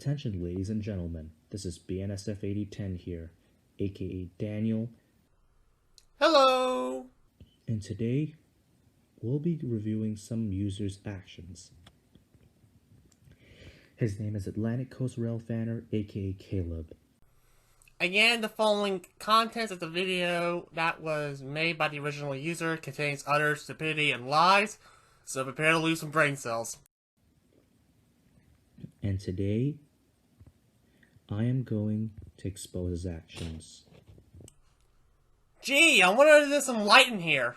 Attention ladies and gentlemen, this is BNSF 8010 here, aka Daniel. Hello! And today, we'll be reviewing some users' actions. His name is Atlantic Coast Rail Fanner, aka Caleb. Again, the following contents of the video that was made by the original user contains utter stupidity and lies, so prepare to lose some brain cells. And today, I am going to expose his actions. Gee, I wonder if there's some light in here.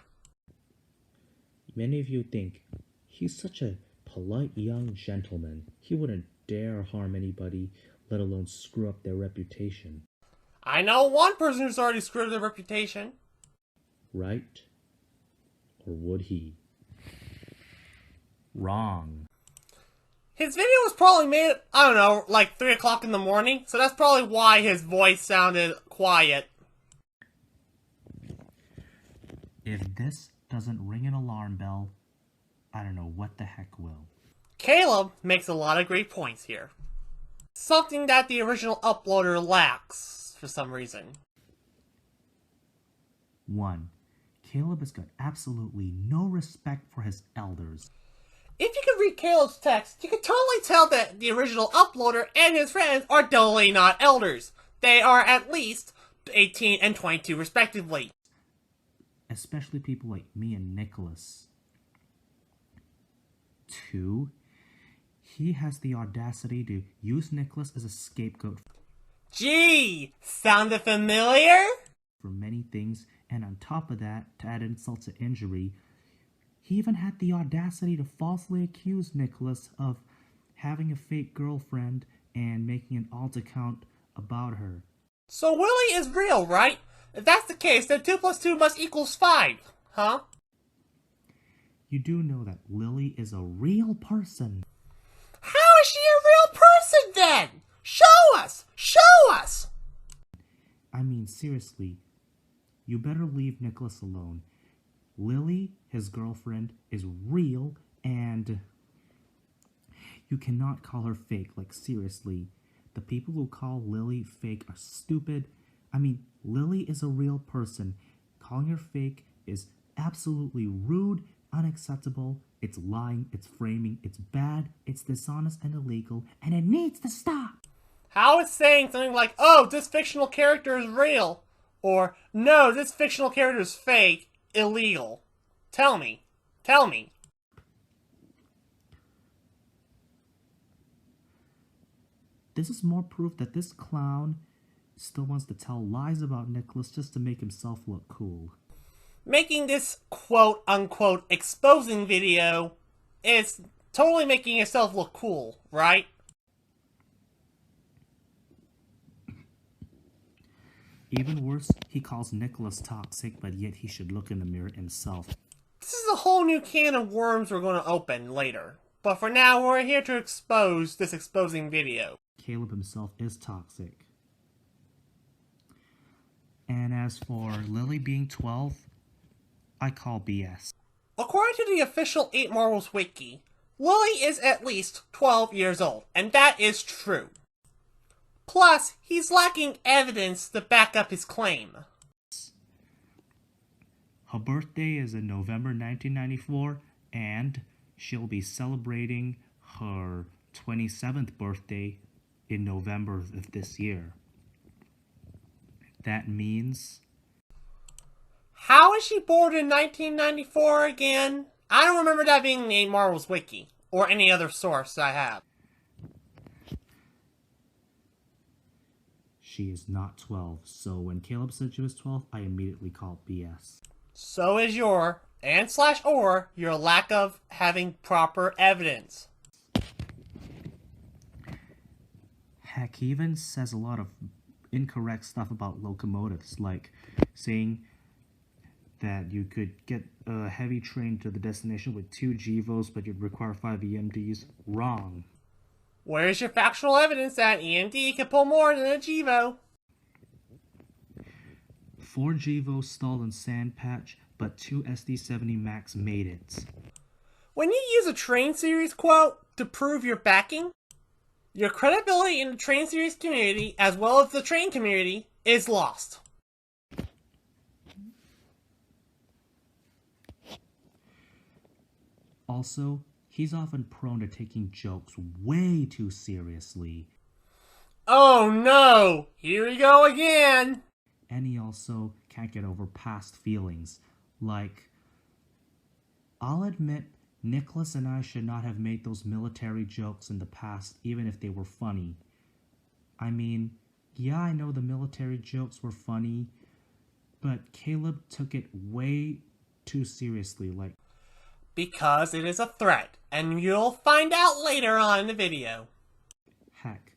Many of you think, he's such a polite young gentleman. He wouldn't dare harm anybody, let alone screw up their reputation. I know one person who's already screwed their reputation. Right? Or would he? Wrong. His video was probably made, I don't know, like 3 o'clock in the morning, so that's probably why his voice sounded quiet. If this doesn't ring an alarm bell, I don't know what the heck will. Caleb makes a lot of great points here. Something that the original uploader lacks, for some reason. 1. Caleb has got absolutely no respect for his elders. If you could read Caleb's text, you could totally tell that the original uploader and his friends are totally not elders. They are at least 18 and 22 respectively. Especially people like me and Nicholas. 2. He has the audacity to use Nicholas as a scapegoat Gee, sounded familiar? for many things, and on top of that, to add insult to injury, he even had the audacity to falsely accuse Nicholas of having a fake girlfriend and making an alt account about her. So Willie is real, right? If that's the case, then 2 plus 2 must equals 5, huh? You do know that Lily is a real person. How is she a real person then? Show us! Show us! I mean, seriously, you better leave Nicholas alone. Lily, his girlfriend, is real, and you cannot call her fake. Like, seriously, the people who call Lily fake are stupid. I mean, Lily is a real person. Calling her fake is absolutely rude, unacceptable. It's lying, it's framing, it's bad, it's dishonest and illegal, and it needs to stop. How is saying something like, oh, this fictional character is real, or, no, this fictional character is fake, illegal? Tell me. Tell me. This is more proof that this clown still wants to tell lies about Nicholas just to make himself look cool. Making this quote-unquote exposing video is totally making yourself look cool, right? Even worse, he calls Nicholas toxic, but yet he should look in the mirror himself. This is a whole new can of worms we're going to open later. But for now, we're here to expose this exposing video. Caleb himself is toxic. And as for Lily being 12, I call BS. According to the official 8 Marvels wiki, Lily is at least 12 years old, and that is true. Plus, he's lacking evidence to back up his claim. Her birthday is in November 1994, and she'll be celebrating her 27th birthday in November of this year. That means... How is she born in 1994 again? I don't remember that being in the 8 Marvels wiki, or any other source I have. She is not 12, so when Caleb said she was 12, I immediately called BS. So is your, and / or, your lack of having proper evidence. Heck, he even says a lot of incorrect stuff about locomotives, like saying that you could get a heavy train to the destination with 2 GEVOs, but you'd require 5 EMDs. Wrong. Where's your factual evidence that EMD can pull more than a GEVO? 4 GEVOs stalled in Sand Patch, but 2 SD70 Max made it. When you use a train series quote to prove your backing, Your credibility in the Train series community, as well as the Train community, is lost. Also, he's often prone to taking jokes way too seriously. Oh no! Here we go again! And he also can't get over past feelings. Like, I'll admit, Nicholas and I should not have made those military jokes in the past, even if they were funny. I mean, yeah, I know the military jokes were funny, but Caleb took it way too seriously, like... Because it is a threat, and you'll find out later on in the video. Heck,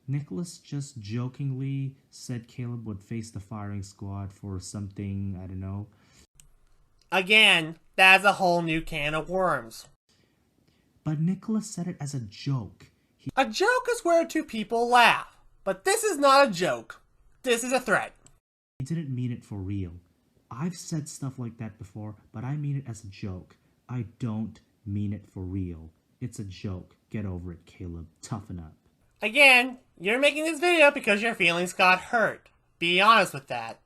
Nicholas just jokingly said Caleb would face the firing squad for something, I don't know. Again, that's a whole new can of worms. But Nicholas said it as a joke. A joke is where two people laugh, but this is not a joke. This is a threat. He didn't mean it for real. I've said stuff like that before, but I mean it as a joke. I don't mean it for real. It's a joke. Get over it, Caleb. Toughen up. Again, you're making this video because your feelings got hurt. Be honest with that.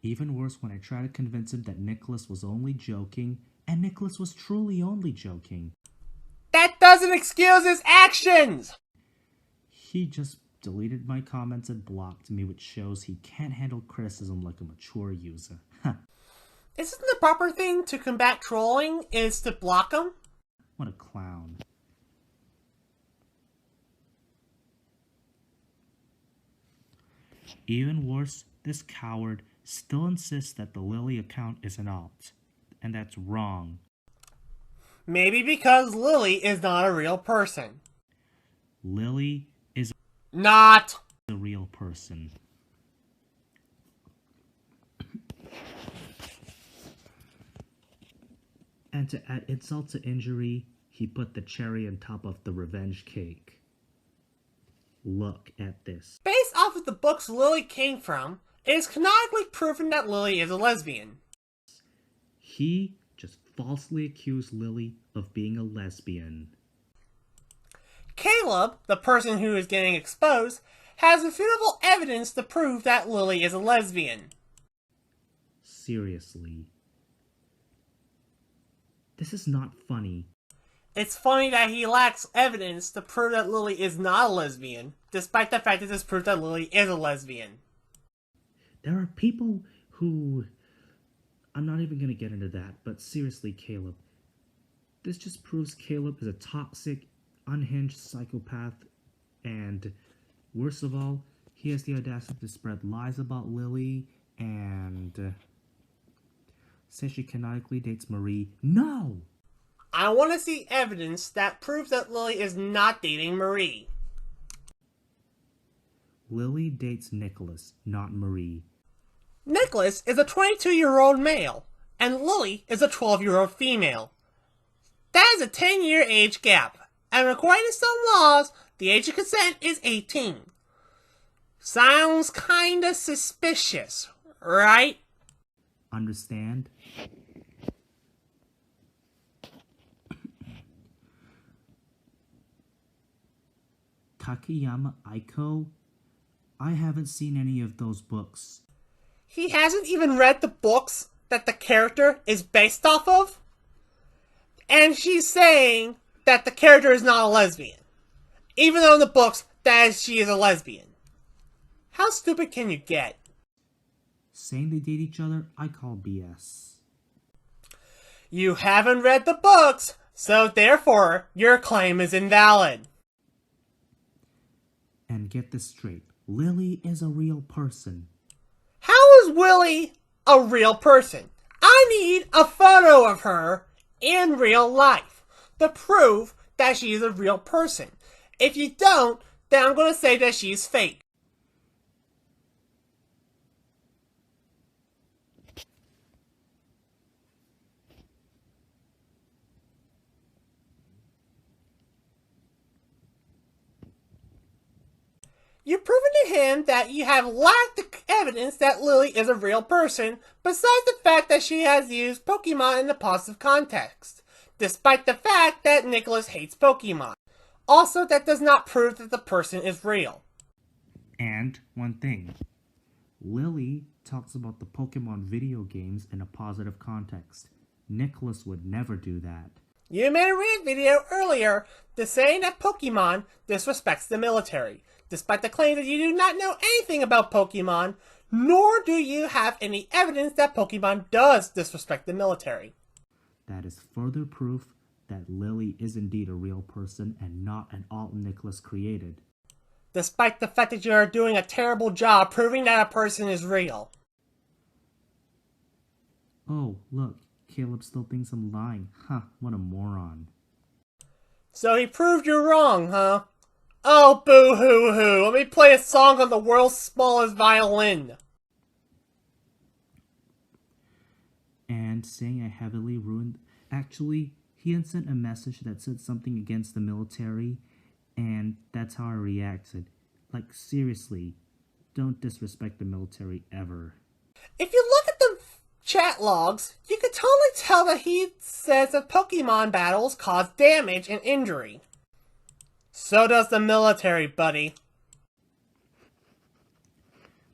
Even worse when I try to convince him that Nicholas was only joking, and Nicholas was truly only joking. That doesn't excuse his actions! He just deleted my comments and blocked me, which shows he can't handle criticism like a mature user. Isn't the proper thing to combat trolling is to block him? What a clown. Even worse, this coward still insists that the Lily account is an alt, and that's wrong. Maybe because Lily is not a real person. Lily is not a real person. And to add insult to injury, he put the cherry on top of the revenge cake. Look at this. Based off of the books Lily came from, it is canonically proven that Lily is a lesbian. He just falsely accused Lily of being a lesbian. Caleb, the person who is getting exposed, has irrefutable evidence to prove that Lily is a lesbian. Seriously. This is not funny. It's funny that he lacks evidence to prove that Lily is not a lesbian, despite the fact that this proves that Lily is a lesbian. There are people who... I'm not even going to get into that, but seriously, Caleb. This just proves Caleb is a toxic, unhinged psychopath, and worst of all, he has the audacity to spread lies about Lily, and... says she canonically dates Marie. No! I want to see evidence that proves that Lily is not dating Marie. Lily dates Nicholas, not Marie. Nicholas is a 22-year-old male, and Lily is a 12-year-old female. That is a 10-year age gap, and according to some laws, the age of consent is 18. Sounds kinda suspicious, right? Understand? Takayama Aiko? I haven't seen any of those books. He hasn't even read the books that the character is based off of? And she's saying that the character is not a lesbian. Even though in the books, she is a lesbian. How stupid can you get? Saying they date each other, I call BS. You haven't read the books, so therefore, your claim is invalid. And get this straight, Lily is a real person. How is Willie a real person? I need a photo of her in real life to prove that she is a real person. If you don't, then I'm going to say that she's fake. You've proven to him that you have lacked the evidence that Lily is a real person, besides the fact that she has used Pokemon in a positive context. despite the fact that Nicholas hates Pokemon. Also, that does not prove that the person is real. And one thing, Lily talks about the Pokemon video games in a positive context. Nicholas would never do that. You made a rant video earlier saying that Pokemon disrespects the military, despite the claim that you do not know anything about Pokemon, nor do you have any evidence that Pokemon does disrespect the military. That is further proof that Lily is indeed a real person and not an alt Nicholas created. Despite the fact that you are doing a terrible job proving that a person is real. Oh, look, Caleb still thinks I'm lying. Huh, what a moron. So he proved you wrong, huh? Oh, boo-hoo-hoo. Let me play a song on the world's smallest violin. And saying I heavily ruined... Actually, he had sent a message that said something against the military, and that's how I reacted. Like, seriously, don't disrespect the military ever. If you look at the chat logs, you can totally tell that he says that Pokemon battles cause damage and injury. So does the military, buddy.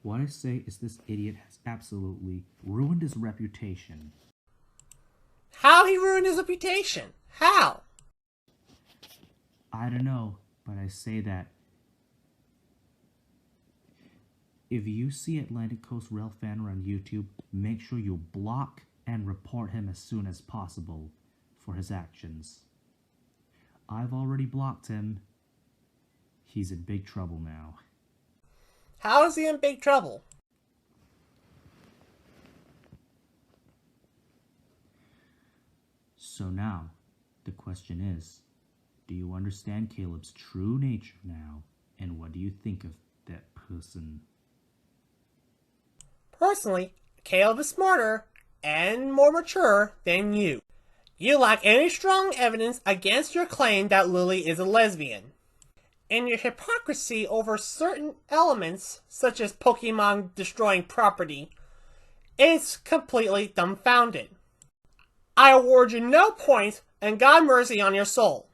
What I say is this idiot has absolutely ruined his reputation. How he ruined his reputation? How? I don't know, but I say that if you see Atlantic Coast Rail Fanner on YouTube, make sure you block and report him as soon as possible for his actions. I've already blocked him. He's in big trouble now. How is he in big trouble? So now, the question is, do you understand Caleb's true nature now, and what do you think of that person? Personally, Caleb is smarter and more mature than you. You lack any strong evidence against your claim that Lily is a lesbian. And your hypocrisy over certain elements, such as Pokemon destroying property, is completely dumbfounded. I award you no points, and God mercy on your soul.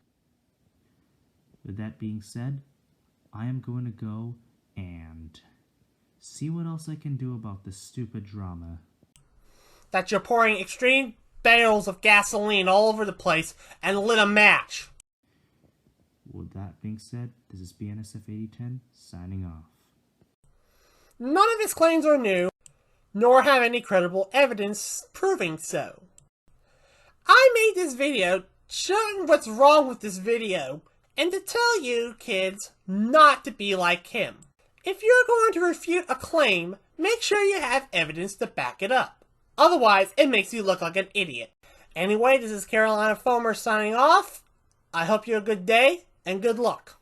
With that being said, I am going to go and see what else I can do about this stupid drama. That you're pouring extreme barrels of gasoline all over the place and lit a match. With that being said, this is BNSF 8010 signing off. None of his claims are new, nor have any credible evidence proving so. I made this video showing what's wrong with this video and to tell you, kids, not to be like him. If you're going to refute a claim, make sure you have evidence to back it up. Otherwise, it makes you look like an idiot. Anyway, this is Carolina Foamer signing off. I hope you have a good day and good luck.